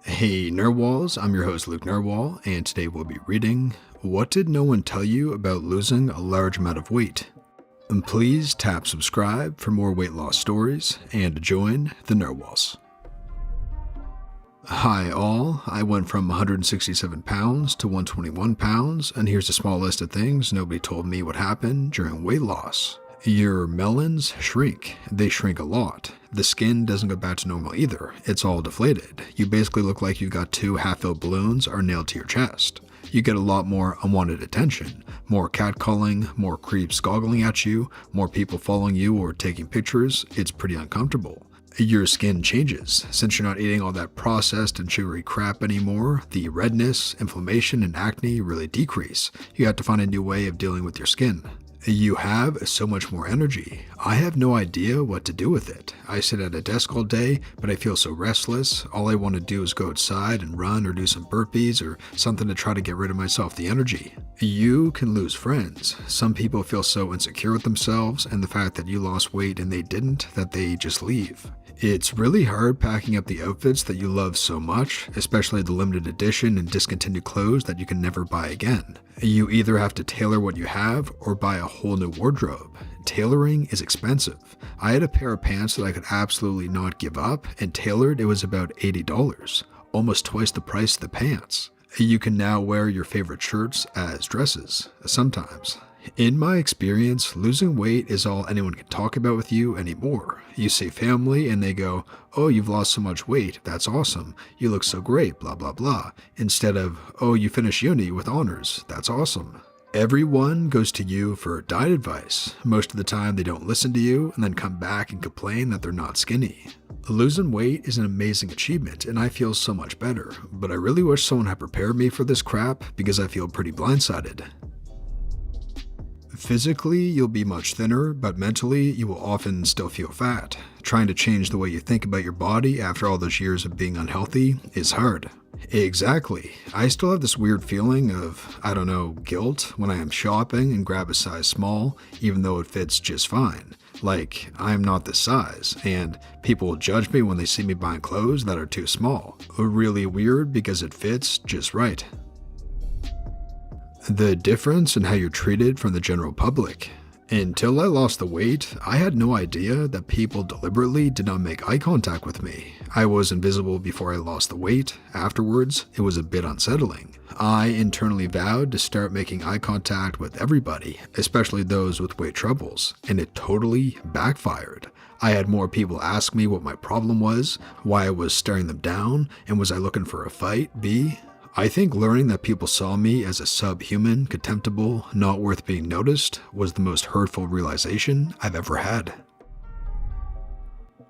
Hey Nerwalls, I'm your host Luke Nerwall, and today we'll be reading What Did No One Tell You About Losing a Large Amount of Weight? And please tap subscribe for more weight loss stories and join the Nerwalls. Hi all, I went from 167 pounds to 121 pounds, and here's a small list of things nobody told me would happen during weight loss. Your melons shrink. They shrink a lot. The skin doesn't go back to normal either. It's all deflated. You basically look like you got two half-filled balloons are nailed to your chest. You get a lot more unwanted attention, more catcalling, more creeps goggling at you, more people following you or taking pictures. It's pretty uncomfortable. Your skin changes. Since you're not eating all that processed and sugary crap anymore, the redness, inflammation, and acne really decrease. You have to find a new way of dealing with your skin. You have so much more energy. I have no idea what to do with it. I sit at a desk all day, but I feel so restless. All I want to do is go outside and run or do some burpees or something to try to get rid of myself the energy. You can lose friends. Some people feel so insecure with themselves and the fact that you lost weight and they didn't that they just leave. It's really hard packing up the outfits that you love so much, especially the limited edition and discontinued clothes that you can never buy again. You either have to tailor what you have or buy a whole new wardrobe. Tailoring is expensive. I had a pair of pants that I could absolutely not give up, and tailored it was about $80, almost twice the price of the pants. You can now wear your favorite shirts as dresses, sometimes. In my experience, losing weight is all anyone can talk about with you anymore. You say family and they go, "Oh, you've lost so much weight, that's awesome. You look so great, blah blah blah." Instead of, "Oh, you finished uni with honors, that's awesome." Everyone goes to you for diet advice. Most of the time they don't listen to you and then come back and complain that they're not skinny. Losing weight is an amazing achievement and I feel so much better, but I really wish someone had prepared me for this crap because I feel pretty blindsided. Physically, you'll be much thinner, but mentally, you will often still feel fat. Trying to change the way you think about your body after all those years of being unhealthy is hard. Exactly. I still have this weird feeling of, guilt when I am shopping and grab a size small, even though it fits just fine. Like, I'm not this size, and people will judge me when they see me buying clothes that are too small. Really weird because it fits just right. The difference in how you're treated from the general public. Until I lost the weight, I had no idea that people deliberately did not make eye contact with me. I was invisible before I lost the weight. Afterwards, it was a bit unsettling. I internally vowed to start making eye contact with everybody, especially those with weight troubles, and it totally backfired. I had more people ask me what my problem was, why I was staring them down, and was I looking for a fight, I think learning that people saw me as a subhuman, contemptible, not worth being noticed was the most hurtful realization I've ever had.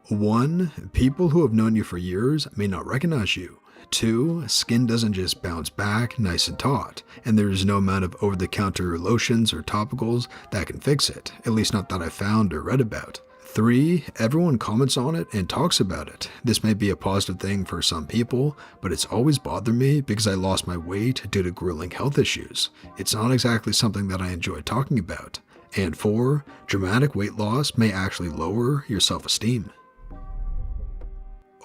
1. People who have known you for years may not recognize you. 2. Skin doesn't just bounce back nice and taut, and there's no amount of over-the-counter lotions or topicals that can fix it, at least not that I found or read about. 3. Everyone comments on it and talks about it. This may be a positive thing for some people, but it's always bothered me because I lost my weight due to grueling health issues. It's not exactly something that I enjoy talking about. And 4. Dramatic weight loss may actually lower your self-esteem.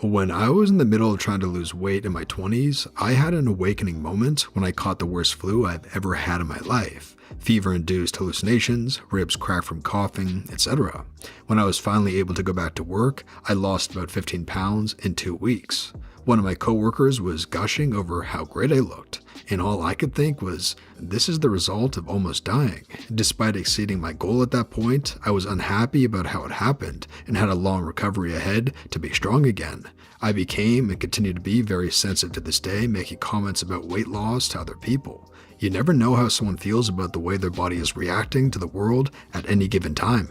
When I was in the middle of trying to lose weight in my 20s, I had an awakening moment when I caught the worst flu I've ever had in my life. Fever-induced hallucinations, ribs cracked from coughing, etc. When I was finally able to go back to work, I lost about 15 pounds in 2 weeks. One of my coworkers was gushing over how great I looked, and all I could think was, this is the result of almost dying. Despite exceeding my goal at that point, I was unhappy about how it happened and had a long recovery ahead to be strong again. I became and continue to be very sensitive to this day, making comments about weight loss to other people. You never know how someone feels about the way their body is reacting to the world at any given time.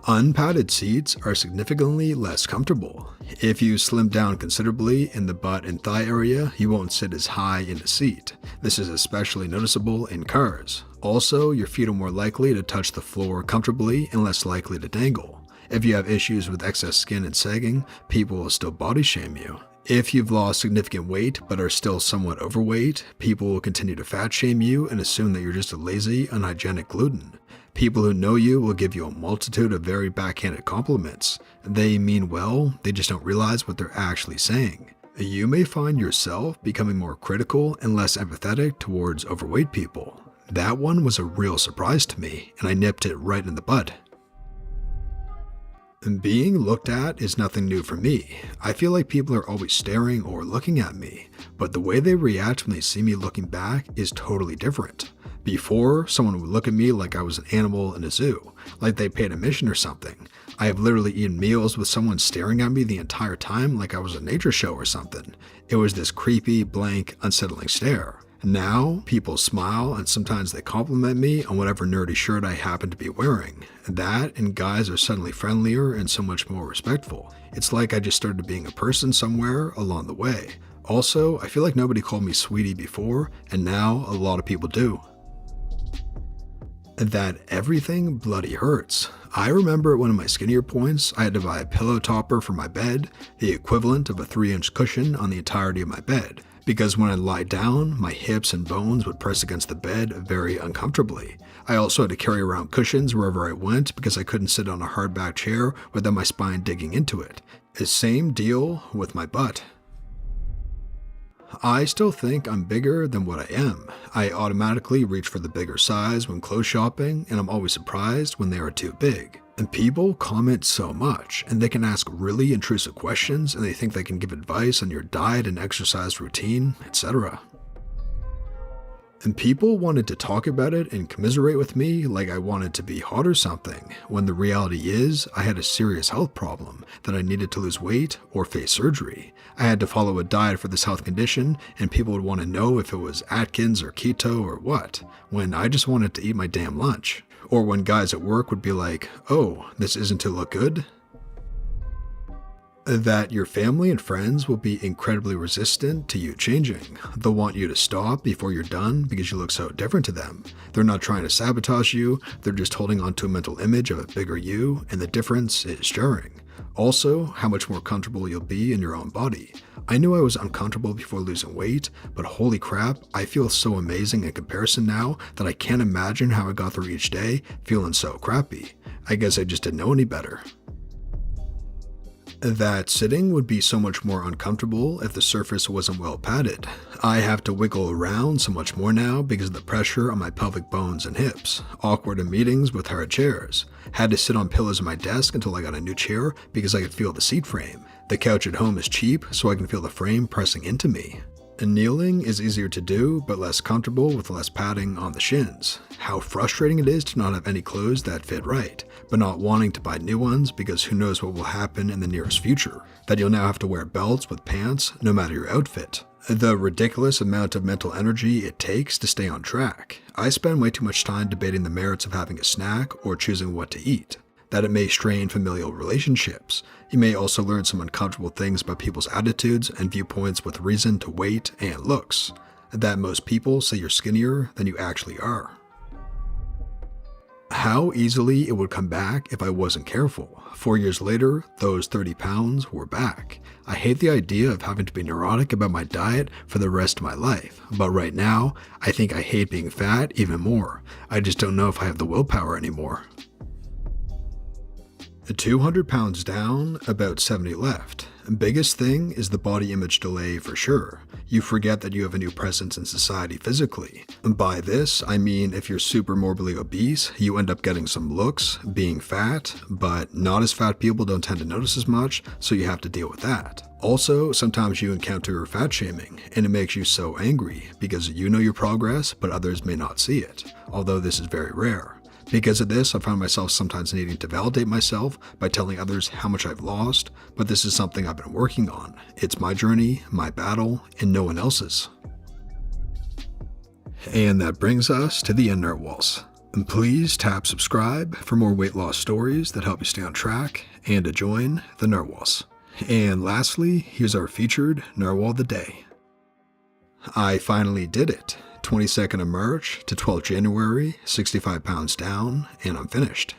Unpadded seats are significantly less comfortable. If you slim down considerably in the butt and thigh area, you won't sit as high in a seat. This is especially noticeable in cars. Also, your feet are more likely to touch the floor comfortably and less likely to dangle. If you have issues with excess skin and sagging, people will still body shame you. If you've lost significant weight but are still somewhat overweight, people will continue to fat shame you and assume that you're just a lazy, unhygienic gluten. People who know you will give you a multitude of very backhanded compliments. They mean well, they just don't realize what they're actually saying. You may find yourself becoming more critical and less empathetic towards overweight people. That one was a real surprise to me, and I nipped it right in the bud. And being looked at is nothing new for me. I feel like people are always staring or looking at me, but the way they react when they see me looking back is totally different. Before, someone would look at me like I was an animal in a zoo, like they paid admission or something. I have literally eaten meals with someone staring at me the entire time like I was a nature show or something. It was this creepy, blank, unsettling stare. Now, people smile and sometimes they compliment me on whatever nerdy shirt I happen to be wearing. That and guys are suddenly friendlier and so much more respectful. It's like I just started being a person somewhere along the way. Also, I feel like nobody called me sweetie before, and now a lot of people do. That everything bloody hurts. I remember at one of my skinnier points, I had to buy a pillow topper for my bed, the equivalent of a 3-inch cushion on the entirety of my bed, because when I lie down, my hips and bones would press against the bed very uncomfortably. I also had to carry around cushions wherever I went because I couldn't sit on a hardback chair without my spine digging into it. The same deal with my butt. I still think I'm bigger than what I am. I automatically reach for the bigger size when clothes shopping, and I'm always surprised when they are too big. And people comment so much, and they can ask really intrusive questions, and they think they can give advice on your diet and exercise routine, etc. And people wanted to talk about it and commiserate with me like I wanted to be hot or something, when the reality is I had a serious health problem that I needed to lose weight or face surgery. I had to follow a diet for this health condition, and people would want to know if it was Atkins or keto or what, when I just wanted to eat my damn lunch. Or when guys at work would be like, "Oh, this isn't to look good?" That your family and friends will be incredibly resistant to you changing. They'll want you to stop before you're done because you look so different to them. They're not trying to sabotage you, they're just holding on to a mental image of a bigger you, and the difference is jarring. Also, how much more comfortable you'll be in your own body. I knew I was uncomfortable before losing weight, but holy crap, I feel so amazing in comparison now that I can't imagine how I got through each day feeling so crappy. I guess I just didn't know any better. That sitting would be so much more uncomfortable if the surface wasn't well padded. I have to wiggle around so much more now because of the pressure on my pelvic bones and hips. Awkward in meetings with hard chairs. Had to sit on pillows at my desk until I got a new chair because I could feel the seat frame. The couch at home is cheap, so I can feel the frame pressing into me. And kneeling is easier to do, but less comfortable with less padding on the shins. How frustrating it is to not have any clothes that fit right, but not wanting to buy new ones because who knows what will happen in the nearest future. That you'll now have to wear belts with pants, no matter your outfit. The ridiculous amount of mental energy it takes to stay on track. I spend way too much time debating the merits of having a snack or choosing what to eat. That it may strain familial relationships. You may also learn some uncomfortable things about people's attitudes and viewpoints with reason to weight and looks. That most people say you're skinnier than you actually are. How easily it would come back if I wasn't careful. 4 years later, those 30 pounds were back. I hate the idea of having to be neurotic about my diet for the rest of my life, but right now, I think I hate being fat even more. I just don't know if I have the willpower anymore. 200 pounds down, about 70 left. Biggest thing is the body image delay for sure. You forget that you have a new presence in society physically. By this, I mean if you're super morbidly obese, you end up getting some looks, being fat, but not as fat people don't tend to notice as much, so you have to deal with that. Also, sometimes you encounter fat shaming, and it makes you so angry because you know your progress, but others may not see it, although this is very rare. Because of this, I found myself sometimes needing to validate myself by telling others how much I've lost, but this is something I've been working on. It's my journey, my battle, and no one else's. And that brings us to the end, Narwhals. And please tap subscribe for more weight loss stories that help you stay on track and to join the Narwhals. And lastly, here's our featured Narwhal of the Day. I finally did it. 22nd of March to 12th January, 65 pounds down, and I'm finished.